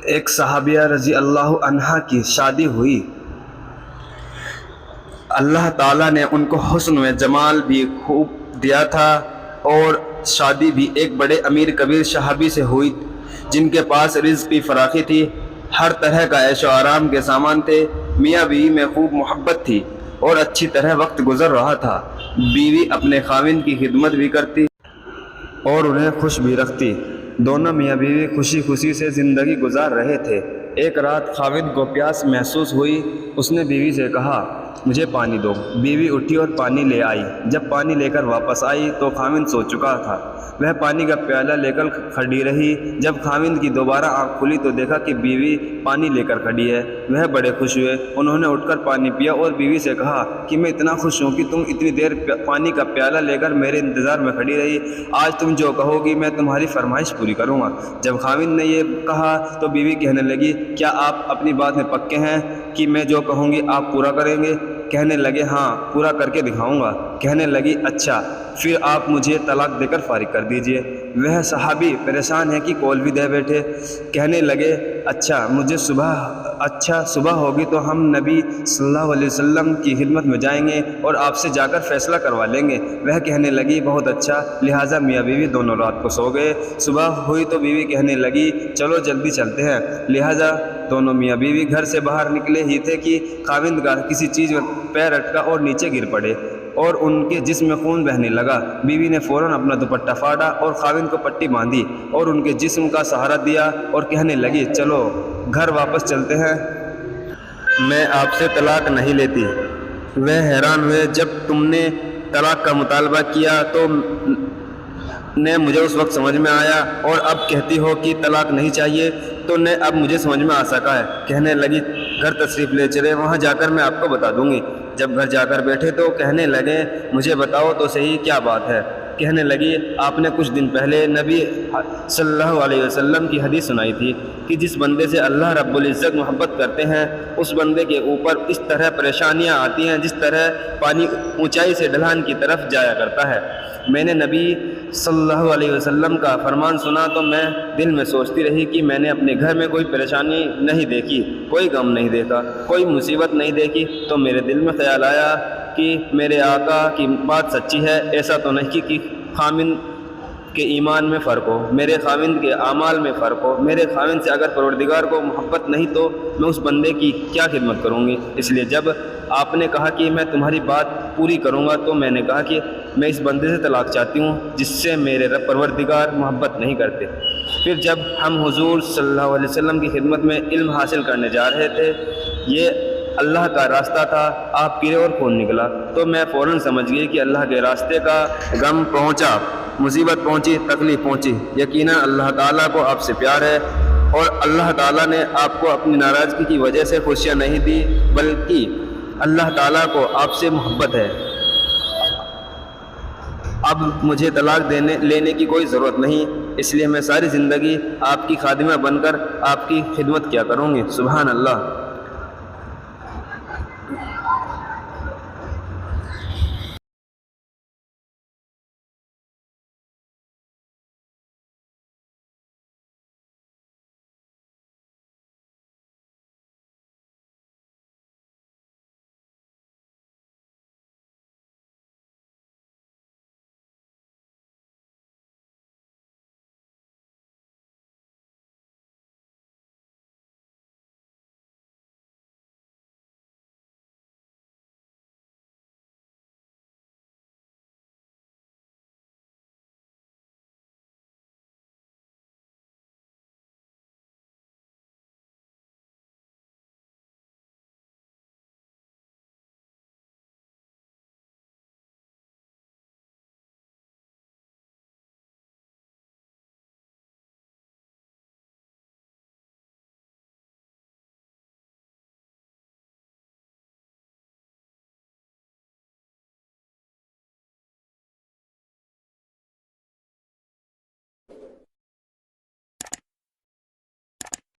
ایک صحابیہ رضی اللہ عنہا کی شادی ہوئی۔ اللہ تعالیٰ نے ان کو حسن و جمال بھی خوب دیا تھا، اور شادی بھی ایک بڑے امیر کبیر صحابی سے ہوئی جن کے پاس رزق کی فراخی تھی، ہر طرح کا عیش و آرام کے سامان تھے۔ میاں بیوی میں خوب محبت تھی اور اچھی طرح وقت گزر رہا تھا۔ بیوی اپنے خاوند کی خدمت بھی کرتی اور انہیں خوش بھی رکھتی۔ دونوں میاں بیوی خوشی خوشی سے زندگی گزار رہے تھے۔ ایک رات خاوند کو پیاس محسوس ہوئی۔ اس نے بیوی سے کہا، مجھے پانی دو۔ بیوی اٹھی اور پانی لے آئی۔ جب پانی لے کر واپس آئی تو خاوند سو چکا تھا۔ وہ پانی کا پیالہ لے کر کھڑی رہی۔ جب خاوند کی دوبارہ آنکھ کھلی تو دیکھا کہ بیوی پانی لے کر کھڑی ہے۔ وہ بڑے خوش ہوئے۔ انہوں نے اٹھ کر پانی پیا اور بیوی سے کہا کہ میں اتنا خوش ہوں کہ تم اتنی دیر پانی کا پیالہ لے کر میرے انتظار میں کھڑی رہی۔ آج تم جو کہو گی میں تمہاری فرمائش پوری کروں گا۔ جب خاوند نے یہ کہا تو بیوی کہنے لگی، کیا آپ اپنی بات میں پکے ہیں کہ میں جو کہوں گی آپ پورا کریں گے؟ کہنے لگے، ہاں، پورا کر کے دکھاؤں گا۔ کہنے لگی، اچھا، پھر آپ مجھے طلاق دے کر فارغ کر دیجئے۔ وہ صحابی پریشان ہے کہ کولوی دے بیٹھے۔ کہنے لگے، اچھا صبح ہوگی تو ہم نبی صلی اللہ علیہ وسلم کی خدمت میں جائیں گے اور آپ سے جا کر فیصلہ کروا لیں گے۔ وہ کہنے لگی، بہت اچھا۔ لہٰذا میاں بیوی دونوں رات کو سو گئے۔ صبح ہوئی تو بیوی کہنے لگی، چلو جلدی چلتے ہیں۔ لہٰذا دونوں میاں بیوی گھر سے باہر نکلے ہی تھے کہ خاوند کا کسی چیز میں پیر اٹکا اور نیچے گر پڑے اور ان کے جسم میں خون بہنے لگا۔ بیوی نے فوراً اپنا دوپٹہ پھاڑا اور خاوند کو پٹی باندھی اور ان کے جسم کا سہارا دیا اور کہنے لگی، چلو گھر واپس چلتے ہیں، میں آپ سے طلاق نہیں لیتی۔ وہ حیران ہوئے، جب تم نے طلاق کا مطالبہ کیا تو نے مجھے اس وقت سمجھ میں آیا، اور اب کہتی ہو کہ طلاق نہیں چاہیے تو نے اب مجھے سمجھ میں آ سکا ہے۔ کہنے لگی، گھر تشریف لے چلے، وہاں جا کر میں آپ کو بتا دوں گی۔ جب گھر جا کر بیٹھے تو کہنے لگے، مجھے بتاؤ تو صحیح کیا بات ہے؟ کہنے لگی، آپ نے کچھ دن پہلے نبی صلی اللہ علیہ وسلم کی حدیث سنائی تھی کہ جس بندے سے اللہ رب العزت محبت کرتے ہیں اس بندے کے اوپر اس طرح پریشانیاں آتی ہیں جس طرح پانی اونچائی سے ڈھلان کی طرف جایا کرتا ہے۔ میں نے نبی صلی اللہ علیہ وسلم کا فرمان سنا تو میں دل میں سوچتی رہی کہ میں نے اپنے گھر میں کوئی پریشانی نہیں دیکھی، کوئی غم نہیں دیکھا، کوئی مصیبت نہیں دیکھی، تو میرے دل میں خیال آیا کہ میرے آقا کی بات سچی ہے۔ ایسا تو نہیں کہ خاوند کے ایمان میں فرق ہو، میرے خاوند کے اعمال میں فرق ہو۔ میرے خاوند سے اگر پروردگار کو محبت نہیں تو میں اس بندے کی کیا خدمت کروں گی؟ اس لیے جب آپ نے کہا کہ میں تمہاری بات پوری کروں گا تو میں نے کہا کہ میں اس بندے سے طلاق چاہتی ہوں جس سے میرے رب پروردگار محبت نہیں کرتے۔ پھر جب ہم حضور صلی اللہ علیہ وسلم کی خدمت میں علم حاصل کرنے جا رہے تھے، یہ اللہ کا راستہ تھا، آپ گرے اور خون نکلا، تو میں فوراً سمجھ گئی کہ اللہ کے راستے کا غم پہنچا، مصیبت پہنچی، تکلیف پہنچی۔ یقیناً اللہ تعالیٰ کو آپ سے پیار ہے اور اللہ تعالیٰ نے آپ کو اپنی ناراضگی کی وجہ سے خوشیاں نہیں دی، بلکہ اللہ تعالیٰ کو آپ سے محبت ہے۔ اب مجھے طلاق لینے کی کوئی ضرورت نہیں، اس لیے میں ساری زندگی آپ کی خادمہ بن کر آپ کی خدمت کیا کروں گی۔ سبحان اللہ۔